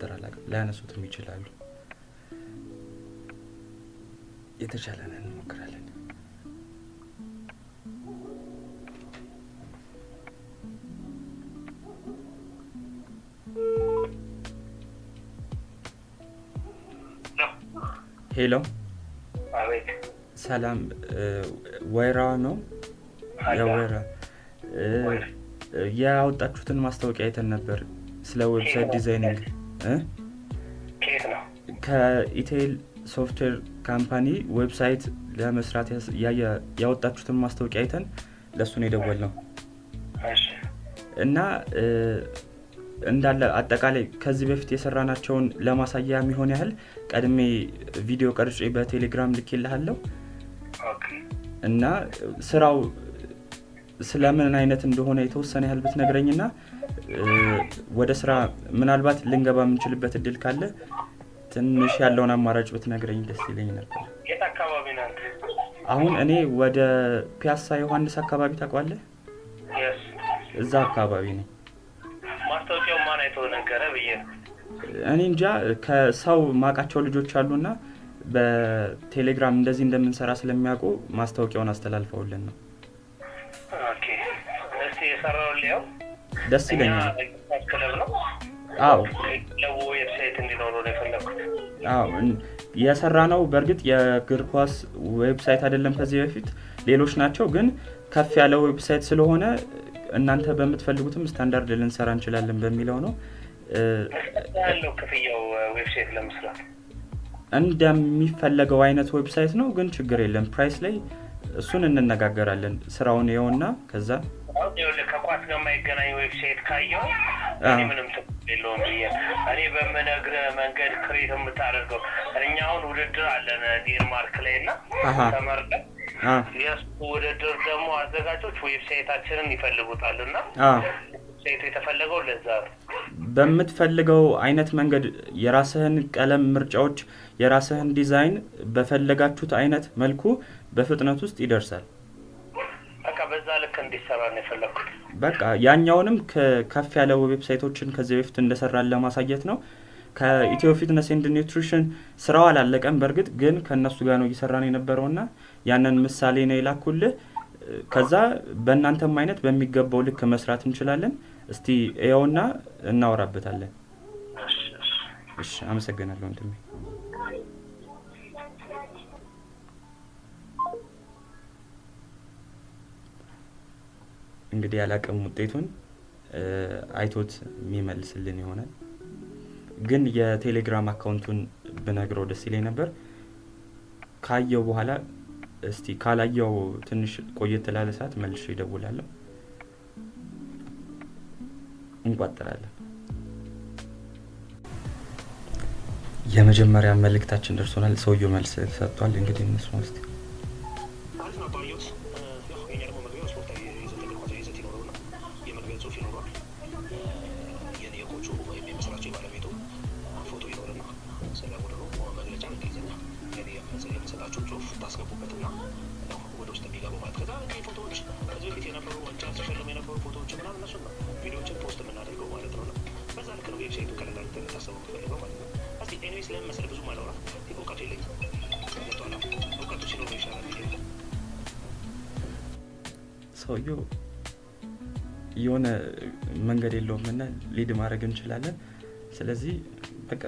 እንደሚፈጠር አላውቅም። ላያነሱትም ይችላሉ። የተቻለንን እንሞክራለን። ሄሎ አቤት። ሰላም ወይራ ነው? የወይራ ያወጣችሁትን ማስታወቂያ አይተን ነበር ስለ ዌብሳይት ዲዛይኒንግ ከየት ነው? ከኢቴል ሶፍትዌር ካምፓኒ ዌብሳይት ለመስራት ያወጣችሁትን ማስታወቂያ አይተን ለሱ ነው የደወልነው። እሺ። እና እንዳለ አጠቃላይ ከዚህ በፊት የሰራናቸውን ለማሳያ የሚሆን ያህል ቀድሜ ቪዲዮ ቀርጬ በቴሌግራም ልኬልሃለሁ። ኦኬ። እና ስራው ስለምን አይነት እንደሆነ የተወሰነ ያህል ብትነግረኝና ወደ ስራ ምናልባት ልንገባ የምንችልበት እድል ካለ ትንሽ ያለውን አማራጭ ብትነግረኝ ደስ ይለኝ ነበር። የት አካባቢ ነህ አንተ? አሁን እኔ ወደ ፒያሳ ዮሐንስ አካባቢ ታውቃለህ? የስ። እዛ አካባቢ ነኝ። ማስታወቂያው ማን አይቶ ነገረ ብዬ ነው። እኔ እንጃ ከሰው ማቃቸው ልጆች አሉና በቴሌግራም እንደዚህ እንደምንሰራ ስለሚያውቁ ማስታወቂያውን አስተላልፈውልን ነው። ኦኬ። እስቲ የሰራው ሊያው ደስ ይለኛል። ክለብ ነው? አዎ። ክለቡ ዌብሳይት እንዲኖረው ነው የፈለኩት። አዎ የሰራነው በእርግጥ የእግር ኳስ ዌብሳይት አይደለም። ከዚህ በፊት ሌሎች ናቸው፣ ግን ከፍ ያለ ዌብሳይት ስለሆነ እናንተ በምትፈልጉትም ስታንዳርድ ልንሰራ እንችላለን በሚለው ነው። ያለው ክፍያው ዌብሳይት ለመስራት እንደሚፈለገው አይነት ዌብሳይት ነው፣ ግን ችግር የለም። ፕራይስ ላይ እሱን እንነጋገራለን። ስራውን ይኸውና ከዛ ከኳስ ጋር የማይገናኝ ዌብሳይት ካየው ምንም ትክክል የለውም ብዬ እኔ በምነግርህ መንገድ ክሬት የምታደርገው እኛ አሁን ውድድር አለን ዴንማርክ ላይ እና ተመርጠን የእሱ ውድድር ደግሞ አዘጋጆች ዌብሳይታችንን ይፈልጉታል እና ዌብሳይቱ የተፈለገው ለዛ ነው። በምትፈልገው አይነት መንገድ የራስህን ቀለም ምርጫዎች፣ የራስህን ዲዛይን በፈለጋችሁት አይነት መልኩ በፍጥነት ውስጥ ይደርሳል። በቃ በዛ ልክ እንዲሰራ ነው የፈለኩት። በቃ ያኛውንም ከፍ ያለ ዌብሳይቶችን ከዚህ በፊት እንደሰራን ለማሳየት ነው። ከኢትዮ ፊትነስ ኤንድ ኒውትሪሽን ስራው አላለቀም። በእርግጥ ግን ከነሱ ጋር ነው እየሰራን የነበረውና ያንን ምሳሌ ነው የላኩልህ። ከዛ በእናንተም አይነት በሚገባው ልክ መስራት እንችላለን። እስቲ እየውና እናወራበታለን። እሺ፣ አመሰግናለሁ ወንድሜ። እንግዲህ ያላቀም ውጤቱን አይቶት የሚመልስልን ይሆናል። ግን የቴሌግራም አካውንቱን ብነግረው ደስ ይለኝ ነበር። ካየው በኋላ እስቲ ካላየው ትንሽ ቆየት ላለ ሰዓት መልሼ እደውላለሁ። እንቋጥራለን። የመጀመሪያ መልእክታችን ደርሶናል። ሰውየው መልስ ሰጥቷል። እንግዲህ እነሱ ውስጥ ሰውየው የሆነ መንገድ የለውም እና ሊድ ማድረግ እንችላለን። ስለዚህ በቃ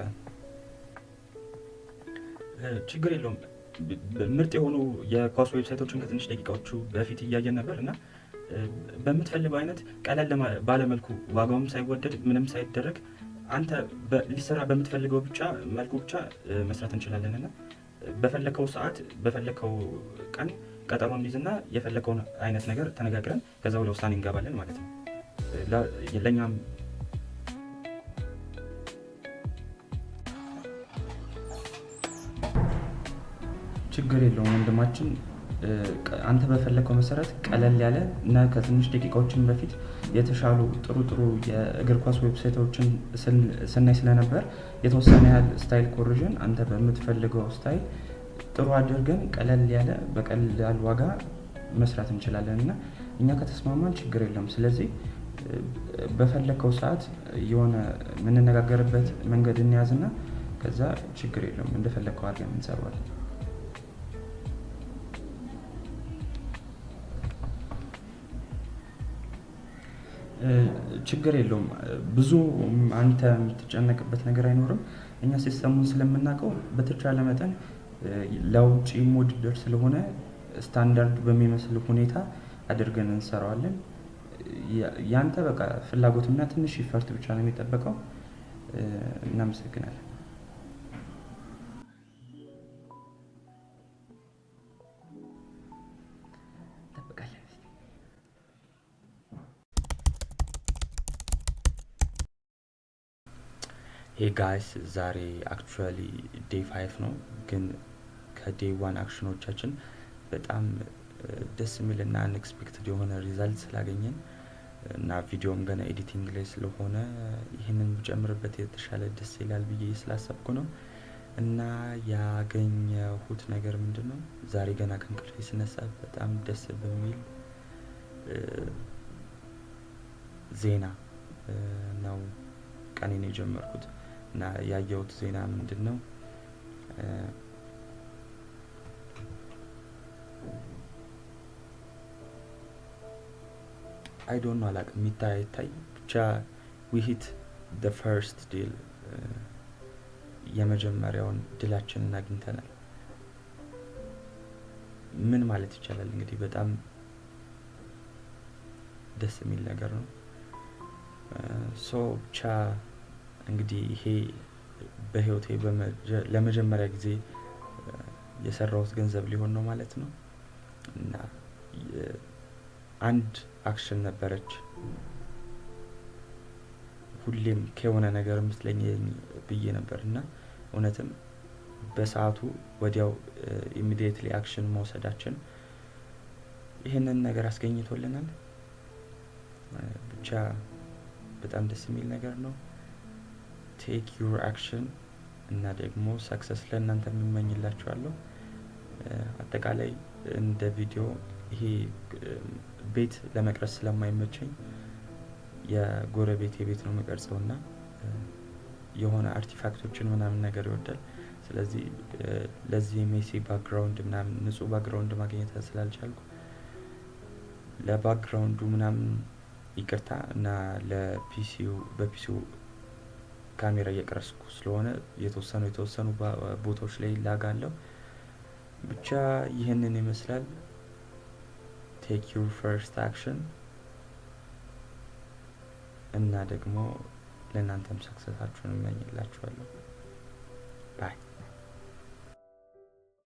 ችግር የለውም። ምርጥ የሆኑ የኳስ ዌብሳይቶችን ከትንሽ ደቂቃዎቹ በፊት እያየን ነበር እና በምትፈልገው አይነት ቀለል ባለመልኩ ዋጋውም ሳይወደድ ምንም ሳይደረግ አንተ ሊሰራ በምትፈልገው ብቻ መልኩ ብቻ መስራት እንችላለን እና በፈለከው ሰዓት በፈለከው ቀን ቀጠሮ እንይዝና የፈለከውን አይነት ነገር ተነጋግረን ከዛ ወደ ውሳኔ እንገባለን ማለት ነው። ለኛም ችግር የለውም ወንድማችን። አንተ በፈለከው መሰረት ቀለል ያለ እና ከትንሽ ደቂቃዎችን በፊት የተሻሉ ጥሩ የእግር ኳስ ዌብሳይቶችን ስናይ ስለነበር የተወሰነ ያህል ስታይል ኮሪዥን አንተ በምትፈልገው ስታይል ጥሩ አድርገን ቀለል ያለ በቀላል ዋጋ መስራት እንችላለን እና እኛ ከተስማማን ችግር የለም። ስለዚህ በፈለከው ሰዓት የሆነ የምንነጋገርበት መንገድ እንያዝና ከዛ ችግር የለውም እንደፈለከው አድርገን እንሰራዋለን። ችግር የለውም። ብዙ አንተ የምትጨነቅበት ነገር አይኖርም። እኛ ሲስተሙን ስለምናውቀው በተቻለ መጠን ለውጭ ውድድር ስለሆነ ስታንዳርድ በሚመስል ሁኔታ አድርገን እንሰራዋለን። ያንተ በቃ ፍላጎትና ትንሽ ኢፈርት ብቻ ነው የሚጠበቀው። እናመሰግናለን። ሄይ ጋይስ ዛሬ አክቹዋሊ ዴይ 5 ነው፣ ግን ከዴይ 1 አክሽኖቻችን በጣም ደስ የሚልና አንኤክስፔክትድ የሆነ ሪዛልት ስላገኘን እና ቪዲዮም ገና ኤዲቲንግ ላይ ስለሆነ ይህንን ብጨምርበት የተሻለ ደስ ይላል ብዬ ስላሰብኩ ነው። እና ያገኘሁት ነገር ምንድን ነው? ዛሬ ገና ከእንቅልፌ ስነሳ በጣም ደስ በሚል ዜና ነው ቀኔን የጀመርኩት። እና ያየሁት ዜና ምንድን ነው? አይ ዶንት ኖ አላውቅም። የሚታይ ብቻ ዊ ሂት ዘ ፈርስት ዲል፣ የመጀመሪያውን ድላችንን አግኝተናል። ምን ማለት ይቻላል እንግዲህ በጣም ደስ የሚል ነገር ነው። ሶ ብቻ እንግዲህ ይሄ በህይወቴ ለመጀመሪያ ጊዜ የሰራሁት ገንዘብ ሊሆን ነው ማለት ነው። እና አንድ አክሽን ነበረች ሁሌም ከሆነ ነገር መስለኝ ብዬ ነበር እና እውነትም በሰዓቱ ወዲያው ኢሚዲየትሊ አክሽን መውሰዳችን ይሄንን ነገር አስገኝቶልናል። ብቻ በጣም ደስ የሚል ነገር ነው። ቴክ ዩር አክሽን እና ደግሞ ሰክሰስ ለእናንተ የምመኝላችኋለሁ። አጠቃላይ እንደ ቪዲዮ ይሄ ቤት ለመቅረጽ ስለማይመቸኝ የጎረቤት ቤት ነው መቀርጸው እና የሆነ አርቲፋክቶችን ምናምን ነገር ይወዳል። ስለዚህ ለዚህ ሜሲ ባክግራውንድ ምናምን ንጹህ ባክግራውንድ ማግኘት ስላልቻልኩ ለባክግራውንዱ ምናምን ይቅርታ እና በፒሲው ካሜራ እየቀረስኩ ስለሆነ የተወሰኑ ቦታዎች ላይ ላጋለሁ። ብቻ ይህንን ይመስላል። ቴክ ዩር ፈርስት አክሽን እና ደግሞ ለእናንተም ሰክሰሳችሁን እመኝላችኋለሁ። ባይ